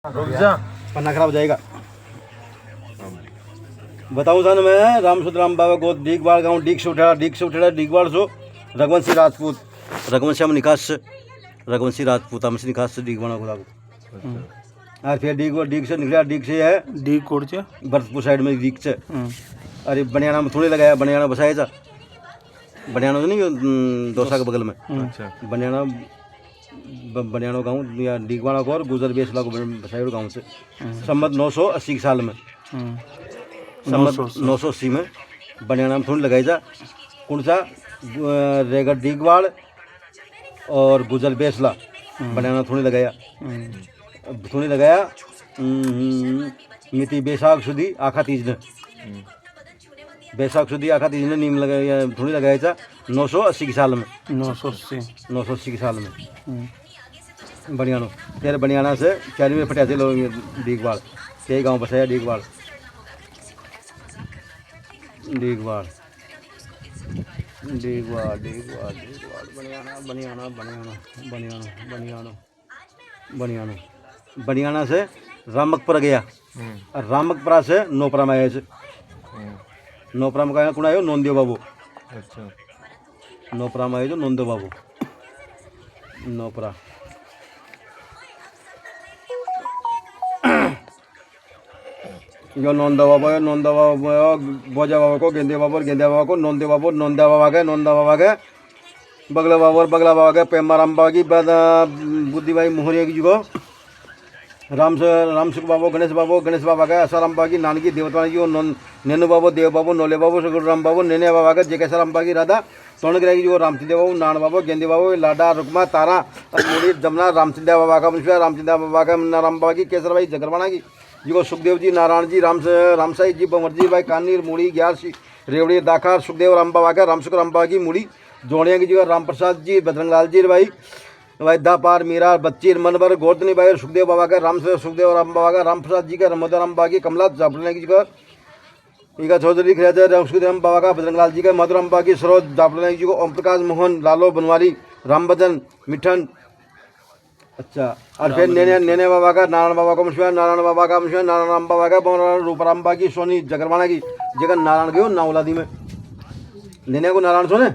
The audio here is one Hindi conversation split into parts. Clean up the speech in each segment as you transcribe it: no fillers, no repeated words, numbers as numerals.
पन्ना खराब हो जाएगा। बताऊँ सन मैं रामसुद राम बाबा को डीगवाड़ गाँव डीग से उठा डीगवाड़ सो रघुवंशी राजपूत रघुवंशी हम निकास से रघुवंशी राजपूत हम से निकास से डीगवाड़ा को और फिर डीग से निकला डीग से है डीग कोड से भरतपुर साइड में डीग से अरे बनियाना में थोड़े लगाया बनियाना बसाया था बनियाना तो नहीं दोसा के बगल में बनियाना गाँव या डीगवाड़ा को और गुजर बेसला को बसाया गाँव से संबत 980 के साल में संबत 980 में बनियाना में थोड़ी लगाई था कौन सा रेगर डीगवाड़ और गुजर बेसला बनियाना थोड़ी लगाया मिति बैसाख सुधी आखा तीज ने बैसाख सुधी आखा तीज ने नीम लगाया थोड़ी लगाया था 980 के साल में 980 के साल में बनियानो तेरे बनियाना से चारी में फटे थे लोग डीगवाड़ कई गांव बसाया डीगवाड़ डीगवाड़ डीगवाड़ डीगवाड़ डीगवाड़ बनियाना बनियाना बनियाना बनियाना बनियाना बनियाना बनियाना से रामकपुरा गया और रामकपुरा से नोपरा में आया नोपरा में कौन आयो नोंदेव बाबू अच्छा नोपरा में आयो जो नोंदेव बाबू नोपरा जो नोंदा बाबा बोजा बाबा को गेंदे बाबा को नोंदे बाबा के बगला बाबा के पेमाराम बाबा की बुद्धि भाई मोहरिया की जुगो रामसुख बाबू गणेश बाबा का आसाराम बाबा की नानकी देवता की नेनु बाबू देव बाबू नोले बाबू सगुराम बाबू नेने बाबा का जेकेश्वराम बाबा की राधा तोणगिरा की जो रामचंद्र बाबू नान बाबू गेंदे बाबू लाडा रुकमा तारा मुड़ी जमुना रामचंद्र बाबा का मुंशिया रामचंद्र बाबा का नाराम बाबा की केसर भाई जगरवाना की जो सुखदेव जी नारायण जी रामसाई जी बमरजी भाई कानीर मुड़ी ग्यारसी रेवड़ी दाखार सुखदेव राम बाबा का रामसुख राम बाबा की मुड़ी जोड़िया की जगह राम प्रसाद जी बजरंगलाल जी भाई दापार मीरा बच्ची मनबर गोर्धनी भाई सुखदेव बाबा का सुखदेव राम बाबा का राम प्रसाद जी का राम बाबा की कमला जापड़ने की जगह इका चौधरी खिलाजा सुखदेव बाबा का बजरंगलाल जी का मधुराम बाबा की सरोज जापड़ने की जगह ओम प्रकाश मोहन लालो बनवारी राम भजन मिठन अच्छा और फिर नेने बाबा का नारायण बाबा का मुशिया नारायण बाबा का मुशिया नारायण राम बाबा का रूपराम बाबा की सोनी जगरवाना की जगह नारायण गयो नावलादी में नेने को नारायण सोने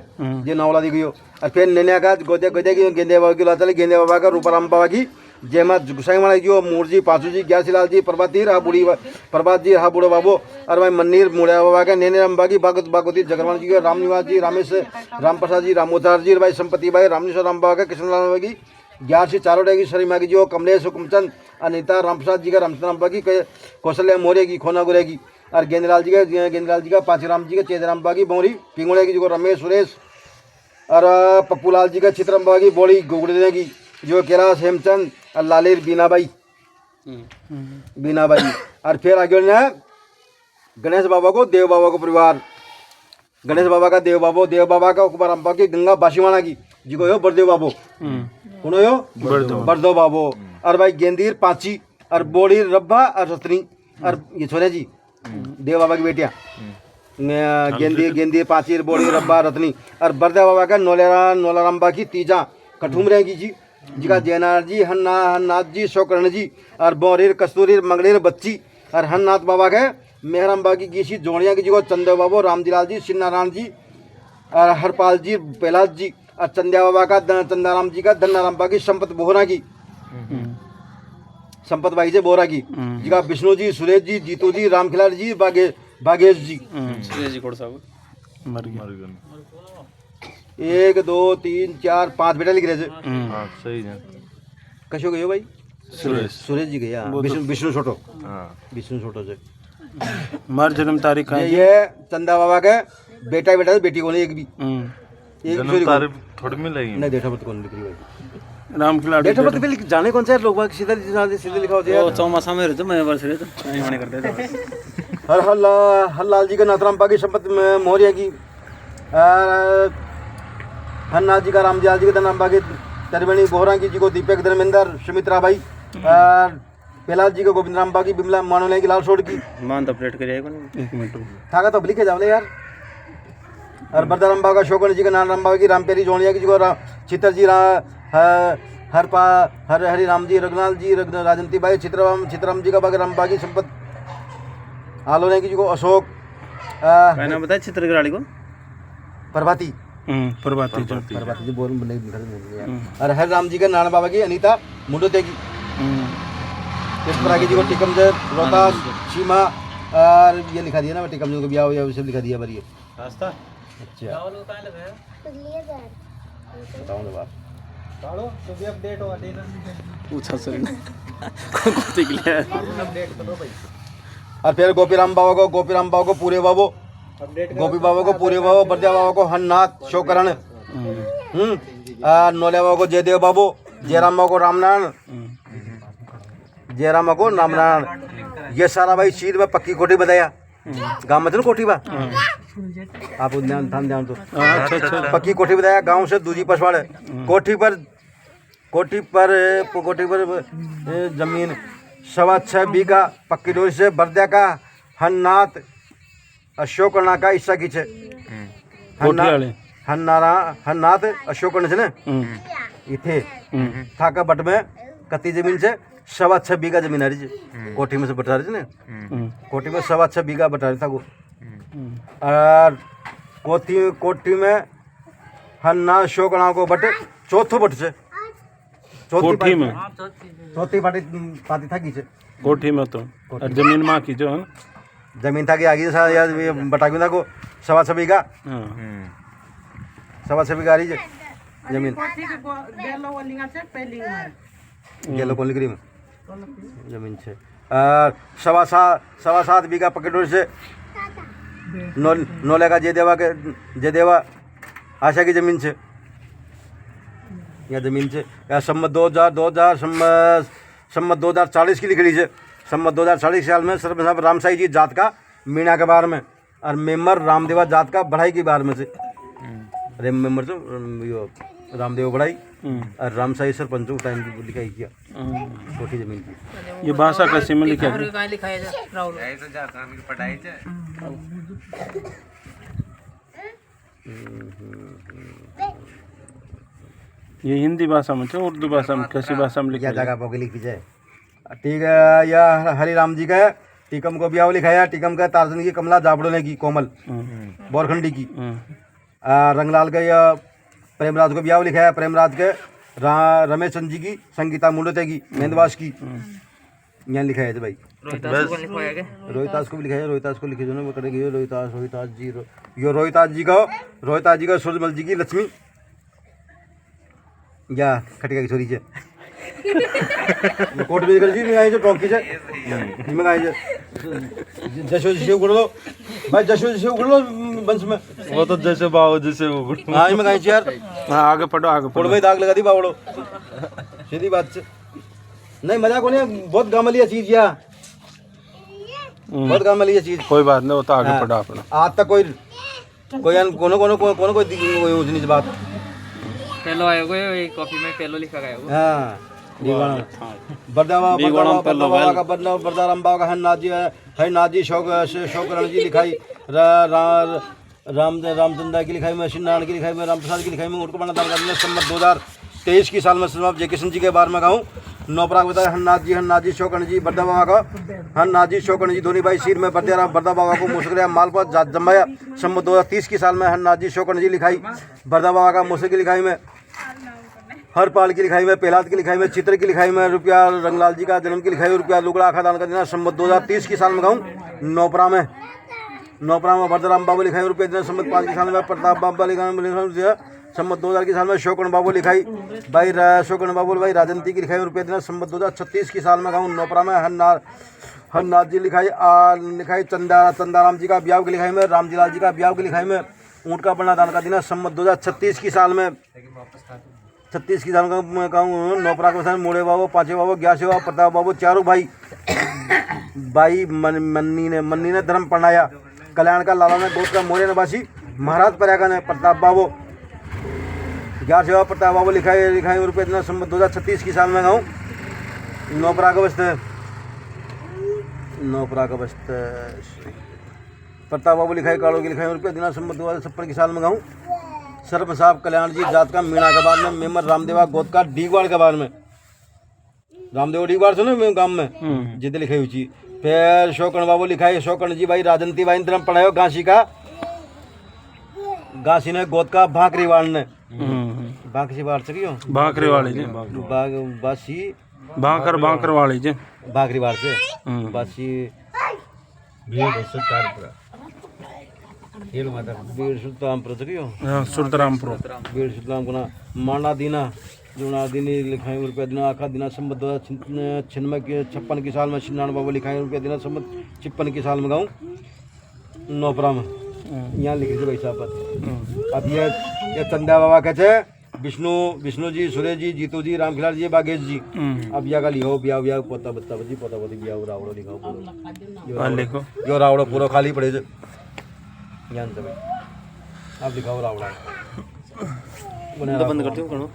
ये नावलादी गयो और फिर नेने का गोदे की गेंदे बाबा की लाचल गेंदे बाबा का रूपराम बाबा की जयमा गुसाई माना जी मूर्जी पासू जी ग्यासीलाल जी प्रभाती रहा बूढ़ी प्रभात जी रहा बूढ़ो बाबू और भाई मन्नीर मुड़िया बाबा का नेने राम बाबा की बागवती जगरवाना जी राम निवास जी रामेश राम प्रसाद जी रामोदार जी भाई संपति भाई रामेश्वर राम बाबा का कृष्णलाल बाबा की ग्यारसी चारोडे की शरीमा की जो कमलेश हुकुमचंद अनिता रामप्रसाद जी का रामचंद्र राम बाबा की कौशल्या मौर्य की खोना गुरे की और गेंदलाल जी का पाचीराम जी का चेतराम बाबा की बोरी पिंगुड़े की जो रमेश सुरेश और पप्पूलाल जी का चित्रम बाबा की बोड़ी गुगड़े की जो कैलाश हेमचंद और लालेर बीनाबाई और फिर आगे गणेश बाबा को देव बाबा को परिवार गणेश बाबा का देव बाबा का कुमाराम बाबा की गंगा बाशीवाना की जी को यो बरदेव बाबू कौन यो बरदो बाबू और भाई गेंदीर पांची और बोड़ी रब्बा और रत्नी और ये छोरे जी देव बाबा की बेटियां गेंदी पांची बोड़ी रब्बा रत्नी और बरदेव बाबा का नोलाराम बाबा की तीजा कठुमरे की जी का जयनाथ जी हन्नाथ जी शोकरण जी और बोरीर कस्तूरी मंगलेर बच्ची और हन्नाथ बाबा के मेहराम बाबा की गीसी जोड़िया की जी चंदेव बाबू रामजीलाल जी सिन्नारायण जी और हरपाल जी पहलाद जी और चंदिया बाबा का चंदाराम जी का धन्नाराम बाबा की संपत बोहरा की संपत भाई से बोहरा की जी का विष्णु जी सुरेश जी जीतू जी रामखिलार जी बागेश जी सुरेश जी कोड़ साहब मर गए 1 2 3 4 5 बेटा लिख रहे थे हां सही है कशो गयो भाई सुरेश जी गया विष्णु छोटो विष्णु छोटो से मर जन्म तारीख है ये चंदा बाबा का बेटा बेटी को नहीं एक भी जन्म तारीख थोड़ी में लगी नहीं डेट ऑफ बर्थ कौन लिखी भाई राम खिलाड़ी डेट ऑफ बर्थ पे जाने कौन सा लोग सीधा लिखा होता है वो चौमासा में रहते मैं वर्ष रहते नहीं माने करते थे हर लाल जी का नाथराम बागी संपत मौर्य की हन्नाथ जी का रामजीलाल जी का धनराम बागी तरवेणी बोहरा की जी को दीपक धर्मेंद्र सुमित्रा भाई और प्रहलाद जी को गोविंद राम बागी बिमला मानोले की लाल सोड की मान तो अपडेट करिएगा ना 1 मिनट था तो लिखे जाओ यार और बरदाराम बाबा का शोकन जी का नारायण बाबा की रामपेरी जोड़िया की जी को चित्तर जी हरि राम जी रघुनाथ जी राजंती बाई चित्रराम जी का बाग रामबागी संपत आलोने की जी को अशोक काय नाम बताया चित्रगाड़ी को? प्रभाती प्रभाती जी बोल और हरि राम जी का नाना बाबा की अनीता मुंडो तेगी की जी को टिकमजर रोहतास सीमा और ये लिखा दिया ना टिकमजर को ब्याह हुआ सब लिखा दिया भरिए रास्ता। अच्छा बताओ ना बाप पूछा सर ने और फिर गोपीराम बाबा को पूरे बाबू गोपी बाबा को पूरे बाबू बरदिया बाबा को हन्नाथ शोकरण नोले बाबा को जयदेव बाबू जयराम बाबा को रामनारायण जयराम बाबा को रामनारायण ये सारा भाई चीज में पक्की कोठी बताया गाँव में तो कोठी बा आप ध्यान तो पक्की कोठी बताया गांव से दूजी पसवाड़ कोठी पर जमीन 6.25 बीघा पक्की डोरी से बरदिया का हन्नाथ अशोकना का हिस्सा खींचे हन्नाथ अशोकन से ना इथे था का बट में कती जमीन से 6.25 बीघा जमीन आ रही कोठी में से बटा रही ना कोठी में 6.25 बीघा बटा रही था को और कोठी में हन्ना अशोकना को बट चौथो बट से चौथी पाती था खींचे कोठी में तो और जमीन माँ की जो है जमीन था कि आगे यार बटा था को 6.25 बीघा 6.25 बीघा आ रही जमीन गेलो कोली करीम जमीन से और 7.25 बीघा पकड़ से नौले का जयदेवा आशा की जमीन से या जमीन से या सम्मत 2040 की लिख ली है सम्मत 2040 साल में सर साहब रामसाई जी जात का मीणा के बार में और मेम्बर रामदेवा जात का बढ़ाई की बार में से अरे मेम्बर तो रामदेव बढ़ाई और रामसाई सरपंच टाइम की लिखाई किया छोटी जमीन की ये भाषा कैसे में लिखा है? ये हिंदी भाषा में है उर्दू भाषा में कैसी भाषा में लिखा जगह पर लिखी जाए ठीक है। यह हरि राम जी का टीकम को ब्याह लिखाया टीकम का तारसन की कमला जाबड़ोने की कोमल बोरखंडी की रंगलाल का यह प्रेमराज को ब्याह लिखाया प्रेमराज के रमेश चंद जी की संगीता मुंडोते की मेंदवास की यहाँ लिखा है भाई रोहितास को भी लिखा है रोहितास को लिखे जो ना वो करेगी रोहितास जी यो रोहितास जी का सूरजमल जी की लक्ष्मी या खटिका की छोरी से कोट भी कर जी मैं आई जो टॉकी से मैं आई जशो जी उगड़ लो भाई जशो जी उगड़ लो बंश में वो तो जैसे बाव जैसे उगड़ हाँ मैं आई यार हाँ आगे पढ़ो में दाग लगा दी बावड़ो सीधी बात से नहीं मजाक होने बहुत गामलिया चीज या बहुत गामलिया चीज कोई बात नहीं वो तो आगे पढ़ो अपना आज तक कोई कोई यूज नहीं बात पहलो आयो कोई कॉपी में पहलो लिखा गया वो हाँ बरदाराम बाबा का हरिनाथ जी शोकरण जी लिखाई रामचंद्र की लिखाई में नारायण की लिखाई में रामप्रसाद की लिखाई में उनको बना दान करने सम्मत 2023 की साल में जय किशन जी के बारे में कहूँ नौपराग बताया हन्नाथ जी शोकरण जी बरदा बाबा का हन्नाथ जी शोकरण जी धोनी भाई सिर में बरदा बाबा को मुस्कराया मालपा जमाया सम्मत 2030 की साल में हन्नाथ जी शोकरण जी लिखाई बरदा बाबा का मुस्क की लिखाई में हरपाल की लिखाई में पहलाद की लिखाई में चित्र की लिखाई में रुपया रंगलाल जी का जन्म की लिखाई में रुपया लुगड़ा आखा दान का देना सम्मत 2030 की साल में कहूँ नौपरा में बरदराम बाबू लिखाई रुपये देना सम्मत 5 की साल में प्रताप बाबा लिखाई सम्मत 2000 की साल में शोकन बाबू लिखाई भाई शोकन बाबू भाई राजंती की लिखाई रुपये देना सम्मत 2036 की साल में कहूँ नौपरा में हरनाथ जी लिखाई चंदाराम जी का ब्याह की लिखाई में रामजीलाल जी का ब्याह की लिखाई में ऊँट का बना दान का देना सम्मत 2036 की साल में 36 की साल में कहूँ नौपरा के मोड़े बाबू पाँचे बाबू ग्यासे बाबू प्रताप बाबू चारों भाई मन्नी ने धर्म पढ़ाया कल्याण का लाला ने गोद का मोरे नवासी महाराज पर्यागा ने प्रताप बाबू ग्यासे बाबू प्रताप बाबू लिखाई रुपये देना सम्मत 2036 की साल में कहूँ नौपरा का बस्त प्रताप बाबू लिखाई काड़ों की लिखाई रुपये देना सम्मत 2056 की साल में कहूँ सर्प साहब कल्याण जी जात का मीणा के बाद में मेमर रामदेवा गोद का डीगवाड़ के बाद में रामदेव डीगवाड़ सुनो मैं गांव में जिद लिखाई हुई चीज फिर शोकण बाबू लिखाई शोकण जी भाई राजंती भाई तरफ पढ़ायो घासी का घासी ने गोद का भाकरी वाड़ ने बाकी बाढ़ सकियो भाकरे वाले जी बासी भाकर वाले जी भाकरी बाढ़ से बासी बीर सुल्तानपुर सकियो सुल्तानपुर बीर सुल्तान गुना माना दीना जो दीनी लिखाई रुपया दिना आखा दिना संबत 56 की साल में 96 बाबू लिखाई रुपया दिना संबत 56 की साल में गाऊँ नौपरा में यहाँ लिखी थी भाई साहब अब ये चंदा बाबा कहते विष्णु जी सुरेश जी जीतू जी रामखिलार जी बागेश जी अब यहाँ का लिखो ब्याह ब्याह पोता बत्ता बजी पोता पोती ब्याह रावड़ो लिखाओ पूरो लिखो यो रावड़ो पूरा खाली पड़े ज्ञान से भाई अब लिखाओ रावड़ा बंद करती हूँ